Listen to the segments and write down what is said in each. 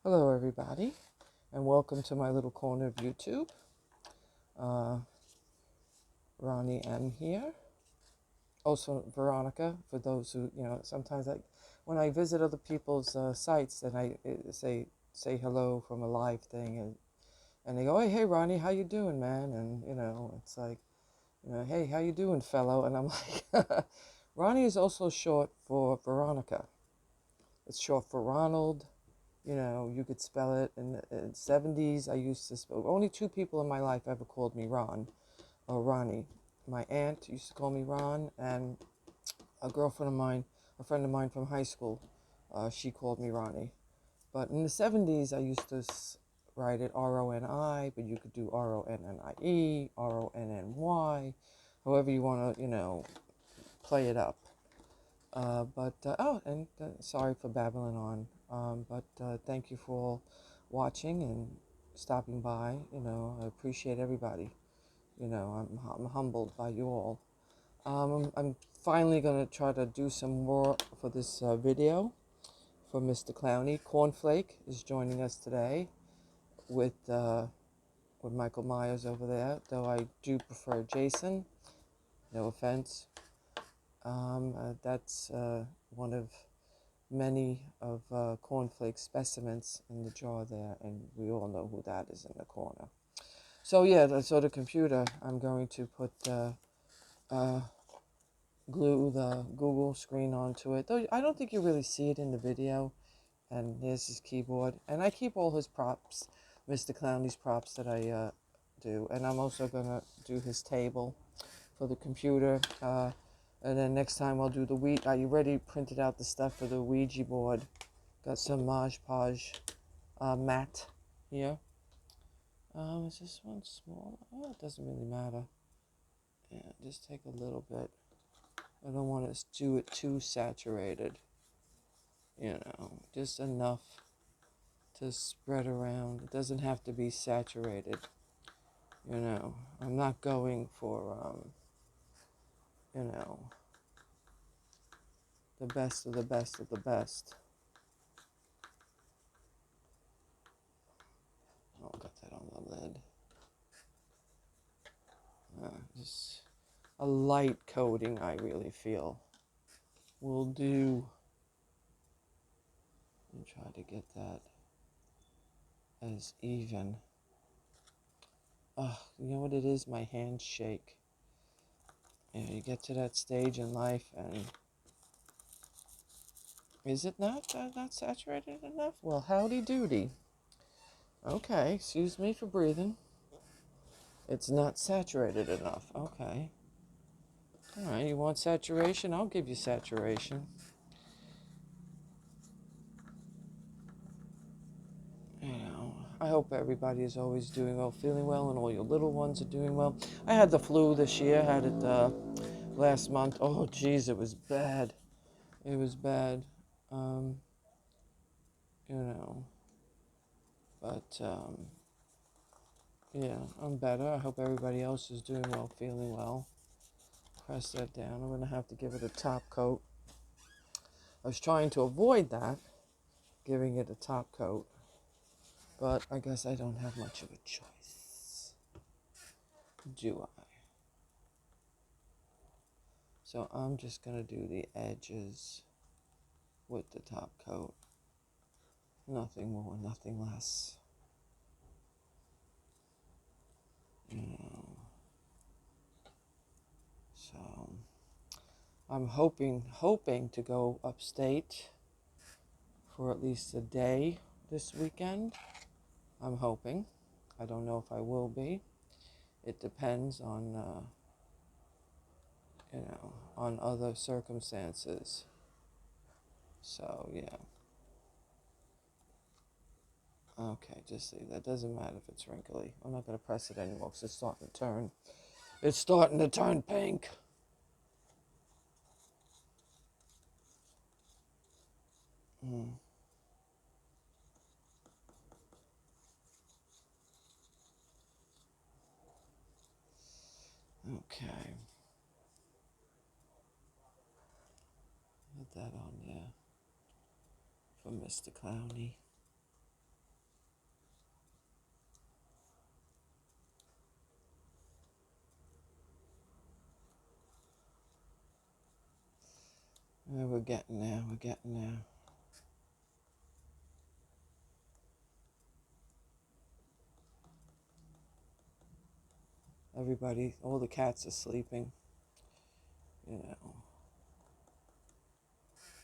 Hello, everybody, and welcome to my little corner of YouTube. Uh, Ronnie M here. Also, Veronica, for those who, sometimes when I visit other people's sites and I say hello from a live thing, and they go, hey, Ronnie, how you doing, man? And, it's like, hey, how you doing, fellow? And I'm like, Ronnie is also short for Veronica. It's short for Ronald. You could spell it. In the 70s, I used to spell. Only two people in my life ever called me Ron or Ronnie. My aunt used to call me Ron, and a friend of mine from high school, she called me Ronnie. But in the 70s, I used to write it Roni, but you could do Ronnie, Ronny, however you want to, play it up. Sorry for babbling on. But thank you for all watching and stopping by. I appreciate everybody. I'm humbled by you all. I'm finally going to try to do some more for this video for Mr. Clownie. Cornflake is joining us today with Michael Myers over there, though I do prefer Jason. No offense. That's one of many of cornflake specimens in the jar there, and we all know who that is in the corner. So yeah, so the computer, I'm going to put glue the Google screen onto it. Though I don't think you really see it in the video. And here's his keyboard, and I keep all his props, Mr. Clownie's props that I do, and I'm also gonna do his table for the computer. And then next time I'll do the I already printed out the stuff for the Ouija board. Got some Mod Podge mat here. Is this one small? Oh, it doesn't really matter. Yeah, just take a little bit. I don't want to do it too saturated. Just enough to spread around. It doesn't have to be saturated. I'm not going for, the best of the best of the best. Oh, got that on the lid. Just a light coating, I really feel, will do. And try to get that as even. You know what it is? My hands shake. You get to that stage in life, and is it not saturated enough? Well, howdy doody. Okay, excuse me for breathing. It's not saturated enough. Okay. All right, you want saturation? I'll give you saturation. I hope everybody is always doing well, feeling well, and all your little ones are doing well. I had the flu this year. I had it last month. Oh, geez, it was bad. It was bad. Um, you know, but yeah, I'm better. I hope everybody else is doing well, feeling well. Press that down. I'm going to have to give it a top coat. I was trying to avoid that, giving it a top coat, but I guess I don't have much of a choice, do I? So I'm just going to do the edges with the top coat. Nothing more, nothing less. So I'm hoping to go upstate for at least a day this weekend. I'm hoping. I don't know if I will be. It depends on, on other circumstances. So, yeah. Okay, just see. That doesn't matter if it's wrinkly. I'm not going to press it anymore because it's starting to turn. It's starting to turn pink. Okay. Put that on there for Mr. Clownie. getting there. We're getting there. Everybody, all the cats are sleeping, you know.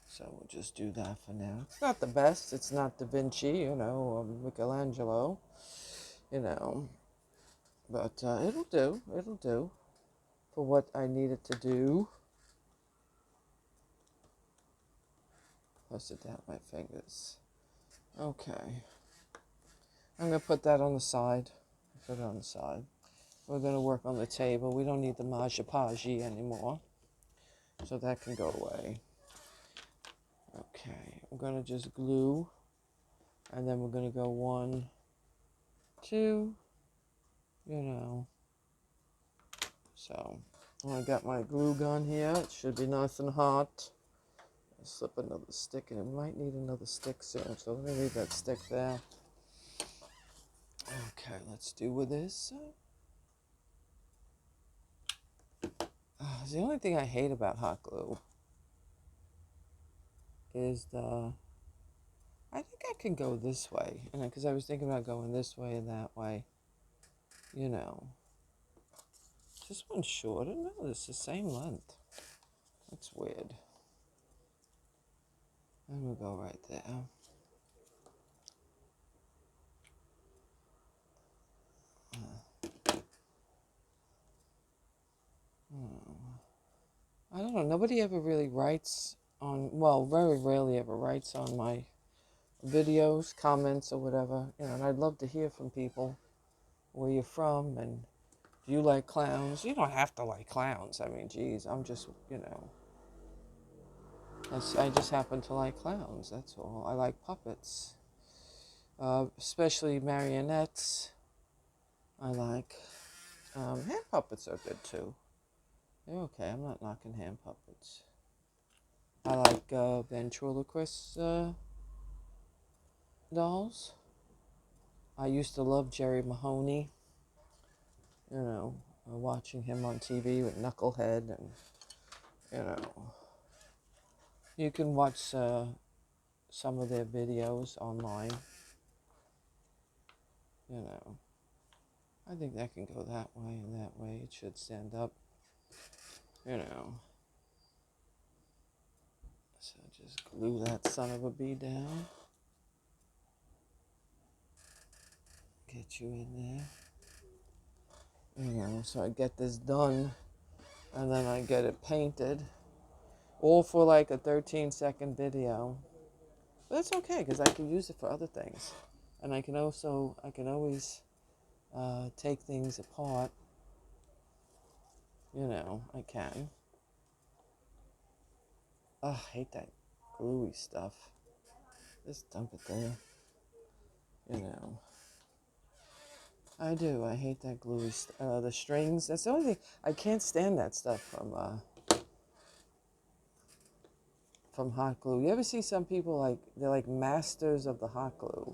So we'll just do that for now. It's not the best. It's not Da Vinci, you know, or Michelangelo, you know. But it'll do. It'll do for what I need it to do. Press it down my fingers. Okay. I'm going to put that on the side. Put it on the side. We're going to work on the table. We don't need the Maja-Paji anymore. So that can go away. Okay. I'm going to just glue. And then we're going to go 1, 2, you know. So, I got my glue gun here. It should be nice and hot. I'll slip another stick in. It might need another stick soon. So let me leave that stick there. Okay, let's do with this. The only thing I hate about hot glue is I think I can go this way, because I was thinking about going this way and that way, you know. This one's shorter. No, it's the same length. That's weird. And we'll go right there. I don't know. Nobody ever really writes on, well, very rarely ever writes on my videos, comments, or whatever. You know, and I'd love to hear from people where you're from and do you like clowns? You don't have to like clowns. I mean, geez, I'm just, you know, I just happen to like clowns. That's all. I like puppets, especially marionettes. I like hand puppets are good too. They're okay. I'm not knocking hand puppets. I like ventriloquist dolls. I used to love Jerry Mahoney, you know, watching him on TV with Knucklehead, and, you know, you can watch some of their videos online, you know. I think that can go that way and that way. It should stand up, you know. So just glue that son of a bee down. Get you in there. You know, so I get this done, and then I get it painted. All for like a 13-second video. But that's okay, because I can use it for other things. And I can always take things apart. You know, I can. Oh, I hate that gluey stuff. Just dump it there. You know. I do. I hate that gluey stuff. The strings. That's the only thing. I can't stand that stuff from hot glue. You ever see some people they're like masters of the hot glue?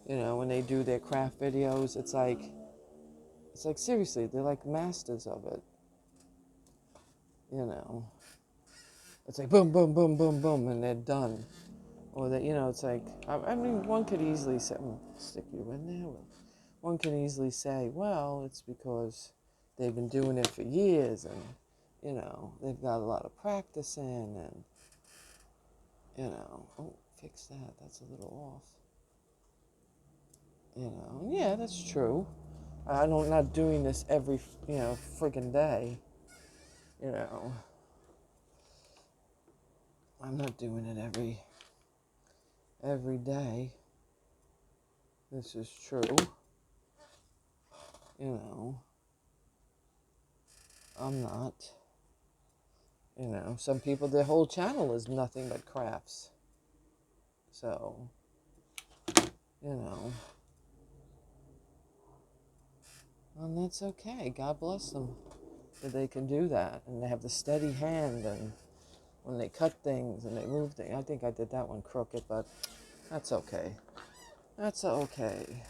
You know, when they do their craft videos, it's like seriously, they're like masters of it. You know, it's like boom, boom, boom, boom, boom, and they're done. Or that, you know, it's like, I mean, one could easily say, stick you in there. One can easily say, well, it's because they've been doing it for years, and, you know, they've got a lot of practice in, and, you know, oh, fix that. That's a little off. You know, yeah, that's true. I'm not doing this every, you know, friggin' day. You know, I'm not doing it every day. This is true. You know, I'm not. You know, some people, their whole channel is nothing but crafts. So, you know, and that's okay. God bless them that they can do that. And they have the steady hand, and when they cut things and they move things. I think I did that one crooked, but that's okay. That's okay.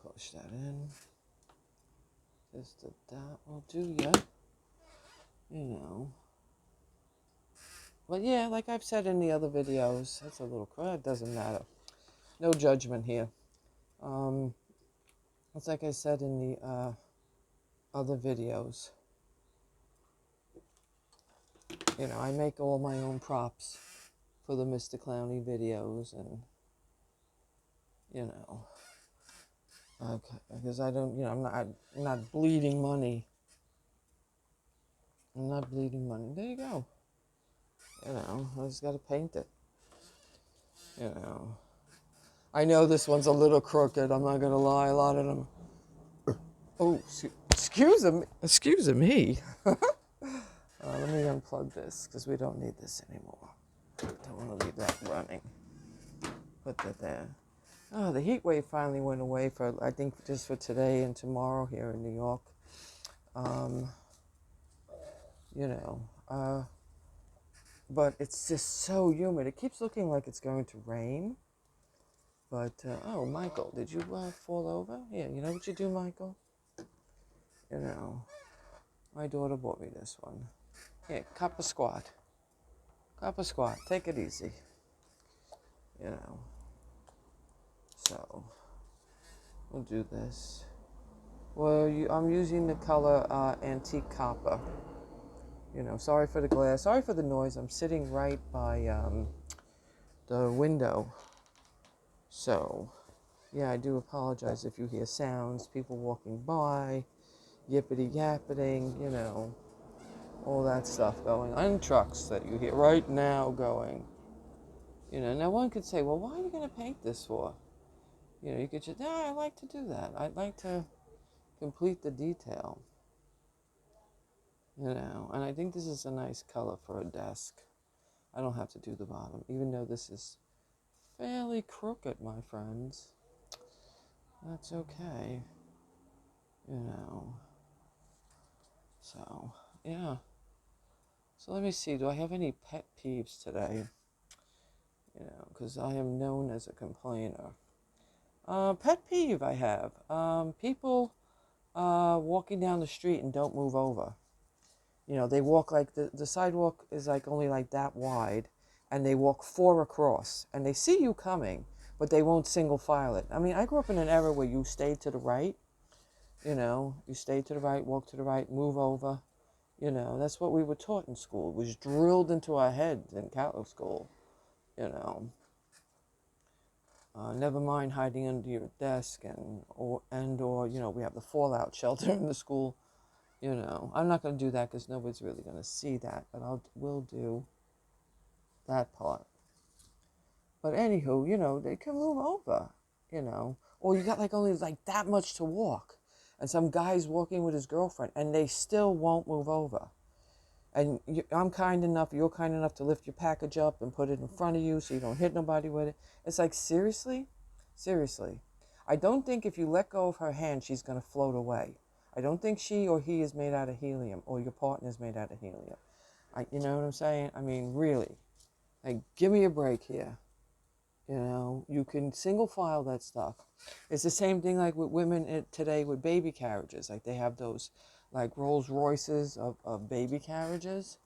Push that in. Just a dot will do ya. you know. But yeah, like I've said in the other videos, that's a little crud, doesn't matter. No judgment here. It's like I said in the other videos. You know, I make all my own props for the Mr. Clownie videos, and, you know, okay, because I don't, you know, I'm not bleeding money. I'm not bleeding money. There you go. You know, I just got to paint it. You know, I know this one's a little crooked. I'm not gonna lie. A lot of them. Oh, excuse me. Let me unplug this because we don't need this anymore. Don't want to leave that running. Put that there. Oh, the heat wave finally went away for, I think, just for today and tomorrow here in New York. You know, but it's just so humid. It keeps looking like it's going to rain. But, oh, Michael, did you fall over? Yeah, you know what you do, Michael? You know, my daughter bought me this one. Here, cup of squat. Cup of squat. Take it easy. You know. So, we'll do this. Well, I'm using the color Antique Copper. You know, sorry for the glare. Sorry for the noise. I'm sitting right by the window. So, yeah, I do apologize if you hear sounds, people walking by, yippity-yappiting, you know, all that stuff going on. And trucks that you hear right now going. You know, now one could say, well, why are you going to paint this for? You know, you could just, I like to do that. I'd like to complete the detail. You know, and I think this is a nice color for a desk. I don't have to do the bottom, even though this is fairly crooked, my friends. That's okay. You know. So, yeah. So let me see, do I have any pet peeves today? You know, because I am known as a complainer. Pet peeve I have. People walking down the street and don't move over. You know, they walk like the sidewalk is like only like that wide, and they walk 4 across, and they see you coming, but they won't single file it. I mean, I grew up in an era where you stayed to the right. You know, you stayed to the right, walk to the right, move over. You know, that's what we were taught in school. It was drilled into our heads in Catholic school. You know, never mind hiding under your desk or you know, we have the fallout shelter in the school. You know, I'm not going to do that because nobody's really going to see that, but will do that part. But anywho, you know, they can move over, you know, or you got like only like that much to walk, and some guy's walking with his girlfriend, and they still won't move over. And I'm kind enough, you're kind enough to lift your package up and put it in front of you so you don't hit nobody with it. It's like, seriously? Seriously. I don't think if you let go of her hand, she's going to float away. I don't think she or he is made out of helium, or your partner is made out of helium. You know what I'm saying? I mean, really. Like, give me a break here. You know, you can single file that stuff. It's the same thing like with women today with baby carriages. Like, they have those like Rolls Royces of baby carriages.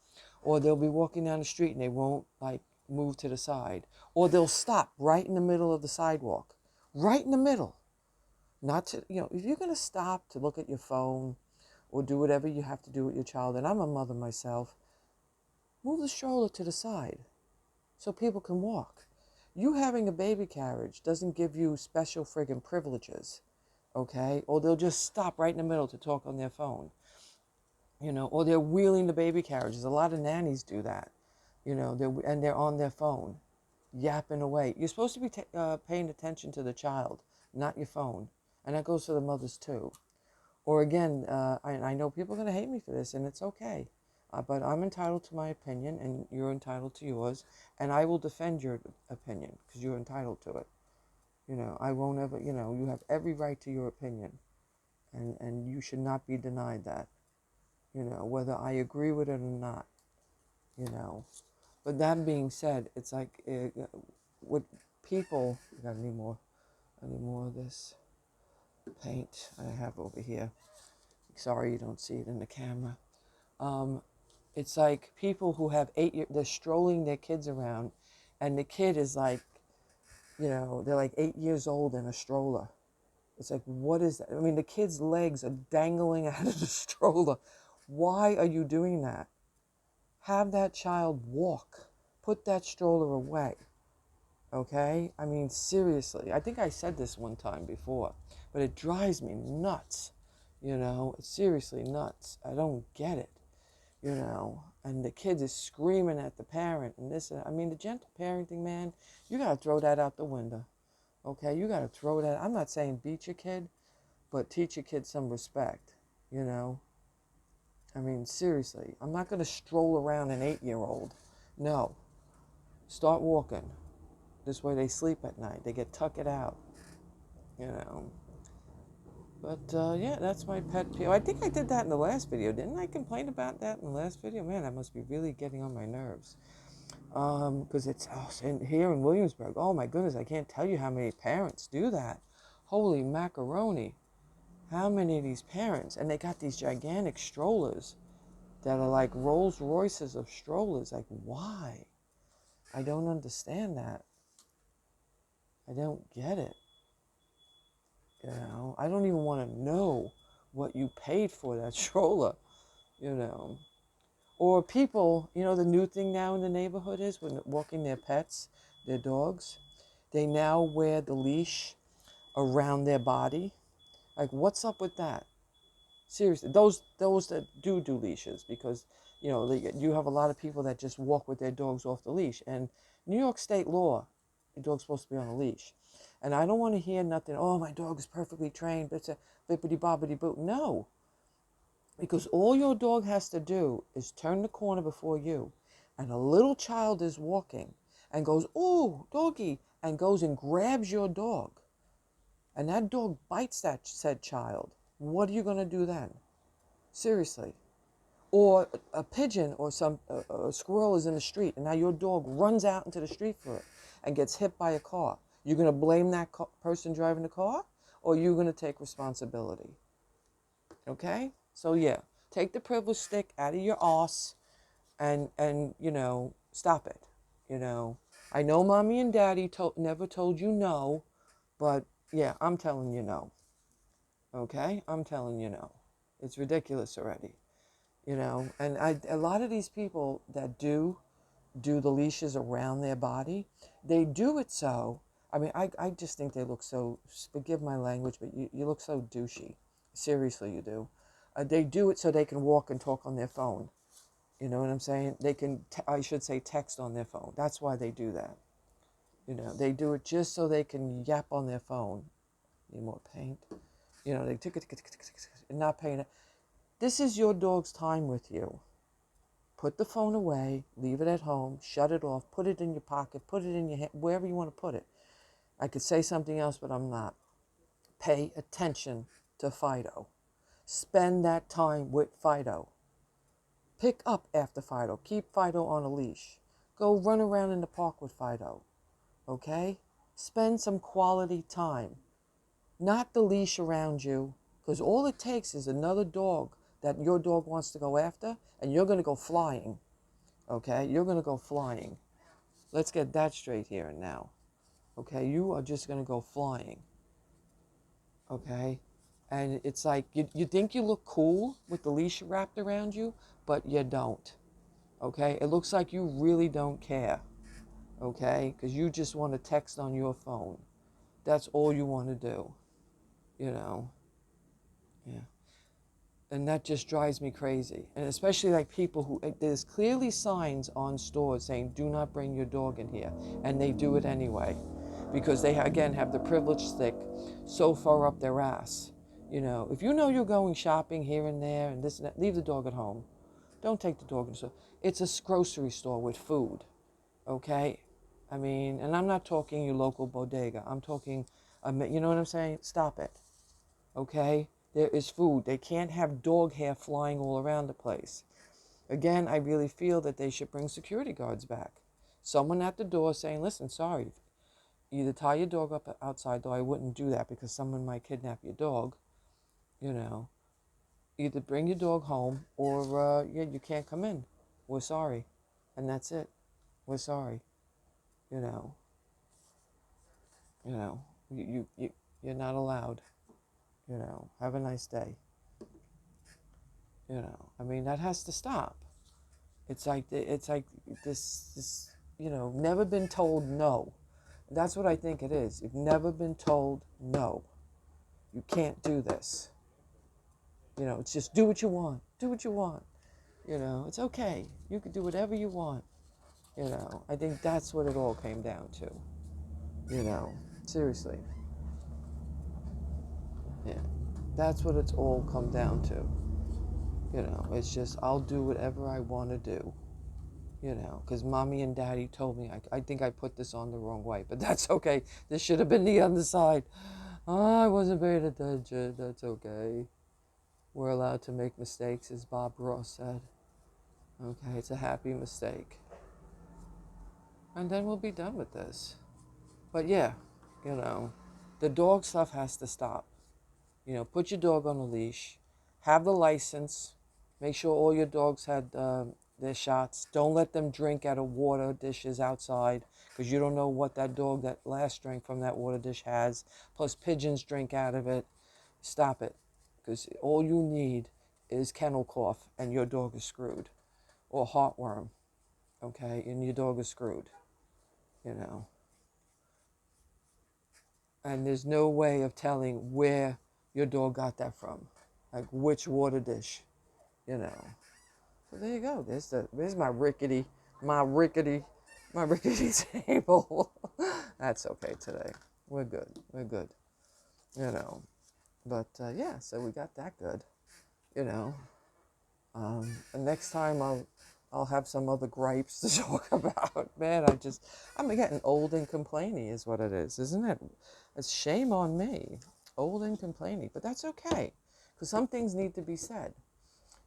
Or they'll be walking down the street and they won't like move to the side. Or they'll stop right in the middle of the sidewalk. Right in the middle. Not to, you know, if you're going to stop to look at your phone or do whatever you have to do with your child, and I'm a mother myself, move the stroller to the side so people can walk. You having a baby carriage doesn't give you special friggin' privileges, okay? Or they'll just stop right in the middle to talk on their phone, you know, or they're wheeling the baby carriages. A lot of nannies do that, you know, they're on their phone, yapping away. You're supposed to be paying attention to the child, not your phone. And that goes for the mothers too. Or again, I know people are going to hate me for this, and it's okay. But I'm entitled to my opinion, and you're entitled to yours, and I will defend your opinion because you're entitled to it. You know, I won't ever, you know, you have every right to your opinion, and you should not be denied that, you know, whether I agree with it or not, you know. But that being said, it's like with people, I need more of this paint I have over here. Sorry you don't see it in the camera. It's like people who have 8 years, they're strolling their kids around, and the kid is like, they're like 8 years old in a stroller. It's like, what is that? I mean, the kid's legs are dangling out of the stroller. Why are you doing that? Have that child walk. Put that stroller away. Okay? I mean, seriously. I think I said this one time before, but it drives me nuts. It's seriously nuts. I don't get it. And the kid is screaming at the parent and this. I mean, the gentle parenting, man, you got to throw that out the window. Okay? You got to throw that. I'm not saying beat your kid, but teach your kid some respect. I mean, seriously. I'm not going to stroll around an 8-year-old. No. Start walking. This way they sleep at night. They get tuck it out. you know. But yeah, that's my pet peeve. I think I did that in the last video. Didn't I complain about that in the last video? Man, that must be really getting on my nerves. Because here in Williamsburg, oh my goodness, I can't tell you how many parents do that. Holy macaroni. How many of these parents, and they got these gigantic strollers that are like Rolls Royces of strollers. Like, why? I don't understand that. I don't get it. I don't even want to know what you paid for that stroller, Or people, the new thing now in the neighborhood is when walking their pets, their dogs, they now wear the leash around their body. Like, what's up with that? Seriously, those that do leashes, because, you have a lot of people that just walk with their dogs off the leash. And New York State law, your dog's supposed to be on a leash. And I don't want to hear nothing, oh, my dog is perfectly trained, it's a bippity-boppity-boo. No, because all your dog has to do is turn the corner before you, and a little child is walking and goes, ooh, doggy, and goes and grabs your dog. And that dog bites that said child. What are you going to do then? Seriously. Or a pigeon or a squirrel is in the street, and now your dog runs out into the street for it and gets hit by a car. You're going to blame that person driving the car, or you're going to take responsibility? Okay? So yeah, take the privilege stick out of your ass and stop it. I know mommy and daddy never told you no, but yeah, I'm telling you no. Okay? I'm telling you no. It's ridiculous already. And a lot of these people that do the leashes around their body, they do it so, I mean, I just think they look so, forgive my language, but you look so douchey. Seriously, you do. They do it so they can walk and talk on their phone. You know what I'm saying? They can, I should say, text on their phone. That's why they do that. They do it just so they can yap on their phone. Need more paint. They tick it, and not paying it. This is your dog's time with you. Put the phone away, leave it at home, shut it off, put it in your pocket, put it in your hand, wherever you want to put it. I could say something else, but I'm not. Pay attention to Fido. Spend that time with Fido. Pick up after Fido. Keep Fido on a leash. Go run around in the park with Fido. Okay? Spend some quality time. Not the leash around you, because all it takes is another dog that your dog wants to go after, and you're going to go flying. Okay? You're going to go flying. Let's get that straight here and now. Okay? You are just going to go flying. Okay? And it's like, you think you look cool with the leash wrapped around you, but you don't. Okay? It looks like you really don't care. Okay? Because you just want to text on your phone. That's all you want to do. Yeah. And that just drives me crazy. And especially like people who, there's clearly signs on stores saying, do not bring your dog in here. And they do it anyway. Because they, again, have the privilege stick so far up their ass. If you know you're going shopping here and there and this and that, leave the dog at home. Don't take the dog in the store. It's a grocery store with food. Okay? I mean, and I'm not talking your local bodega. I'm talking, you know what I'm saying? Stop it. Okay? There is food. They can't have dog hair flying all around the place. Again, I really feel that they should bring security guards back. Someone at the door saying, listen, sorry, either tie your dog up outside, though I wouldn't do that because someone might kidnap your dog, Either bring your dog home or, yeah, you can't come in. we're sorry. And that's it. We're sorry. You know, you know, you're not allowed. You know, have a nice day. You know, I mean, that has to stop. It's like this, never been told no. That's what I think it is. You've never been told no. You can't do this. It's just do what you want. Do what you want. It's okay. You can do whatever you want. I think that's what it all came down to. Seriously. Yeah. That's what it's all come down to. It's just I'll do whatever I want to do. Because mommy and daddy told me. I think I put this on the wrong way, but that's okay. This should have been the other side. Oh, I wasn't paying attention. That's okay. We're allowed to make mistakes, as Bob Ross said. Okay, it's a happy mistake. And then we'll be done with this. But yeah, the dog stuff has to stop. Put your dog on a leash. Have the license. Make sure all your dogs had their shots. Don't let them drink out of water dishes outside, because you don't know what that last drink from that water dish has. Plus pigeons drink out of it. Stop it. Because all you need is kennel cough and your dog is screwed. Or heartworm. Okay? And your dog is screwed. And there's no way of telling where your dog got that from. Like which water dish. So there you go. There's my rickety table. That's okay today. We're good. We're good. But yeah, so we got that good. And next time I'll have some other gripes to talk about. Man, I'm getting old and complainy is what it is, isn't it? It's shame on me. Old and complainy. But that's okay. Because some things need to be said.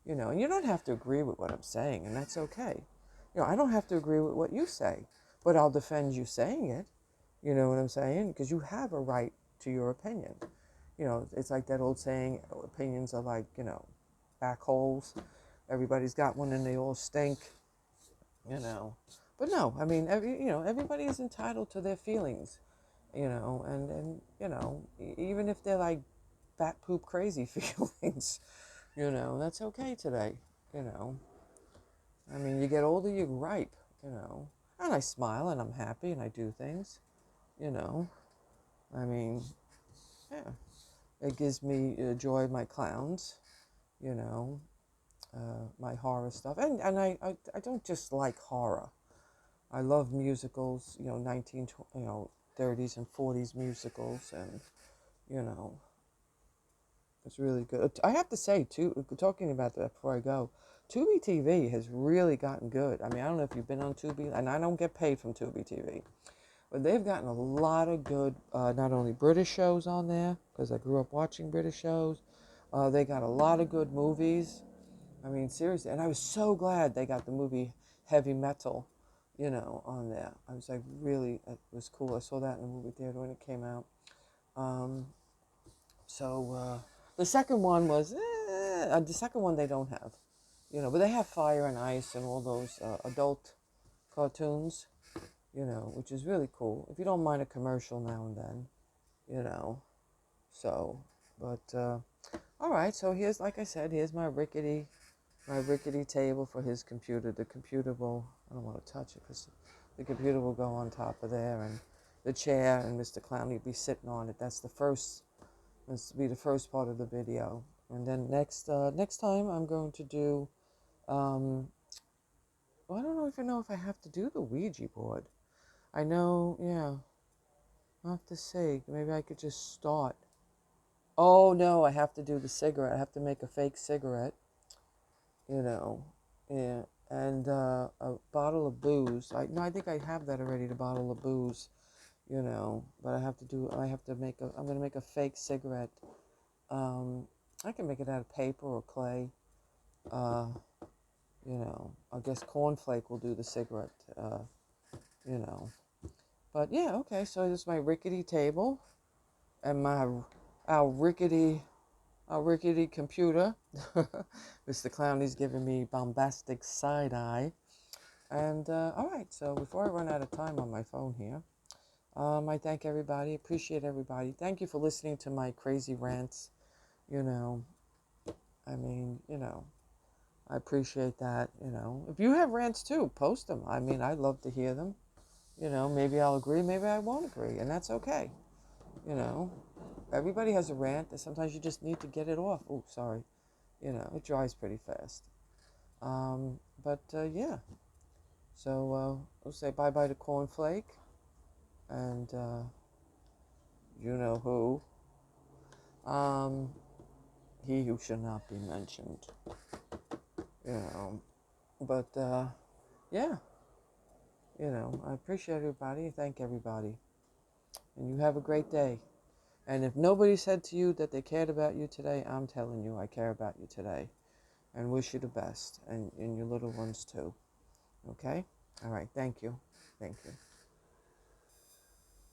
And you don't have to agree with what I'm saying, and that's okay. I don't have to agree with what you say, but I'll defend you saying it. You know what I'm saying? Because you have a right to your opinion. It's like that old saying, opinions are like, back holes. Everybody's got one and they all stink, But no, I mean, everybody is entitled to their feelings, and even if they're like fat poop crazy feelings, that's okay today, I mean, you get older, you gripe, and I smile and I'm happy and I do things, I mean, yeah, it gives me joy, my clowns, my horror stuff, and I don't just like horror. I love musicals, 30s and 40s musicals, and it's really good. I have to say, too, talking about that before I go, Tubi TV has really gotten good. I mean, I don't know if you've been on Tubi, and I don't get paid from Tubi TV, but they've gotten a lot of good, not only British shows on there, because I grew up watching British shows, they got a lot of good movies. I mean, seriously, and I was so glad they got the movie Heavy Metal, on there. I was like, really, it was cool. I saw that in the movie theater when it came out. The second one was, the second one they don't have, but they have Fire and Ice and all those adult cartoons, which is really cool. If you don't mind a commercial now and then, so, but, all right, so here's, like I said, here's my rickety table for his computer. The computer will, I don't want to touch it because the computer will go on top of there, and the chair and Mr. Clownie will be sitting on it. This will be the first part of the video. And then next time I'm going to do, well, I don't even know if I have to do the Ouija board. I know, yeah, I'll have to see. Maybe I could just start. Oh, no, I have to do the cigarette. I have to make a fake cigarette. Yeah, and a bottle of booze. I think I have that already, the bottle of booze, but I'm going to make a fake cigarette. I can make it out of paper or clay. I guess cornflake will do the cigarette, But yeah, okay, so this is my rickety table and our rickety rickety computer. Mr. Clownie's giving me bombastic side eye. And all right, so before I run out of time on my phone here, I thank everybody, appreciate everybody. Thank you for listening to my crazy rants. You know, I mean, I appreciate that. If you have rants too, post them. I mean, I'd love to hear them. Maybe I'll agree, maybe I won't agree, and that's okay. You know, everybody has a rant, and sometimes you just need to get it off. Oh, sorry. It dries pretty fast. But yeah. So we'll say bye-bye to Cornflake, and you know who. He who should not be mentioned. You know, but yeah. I appreciate everybody. Thank everybody. And you have a great day. And if nobody said to you that they cared about you today, I'm telling you I care about you today. And wish you the best. And your little ones too. Okay? All right. Thank you. Thank you.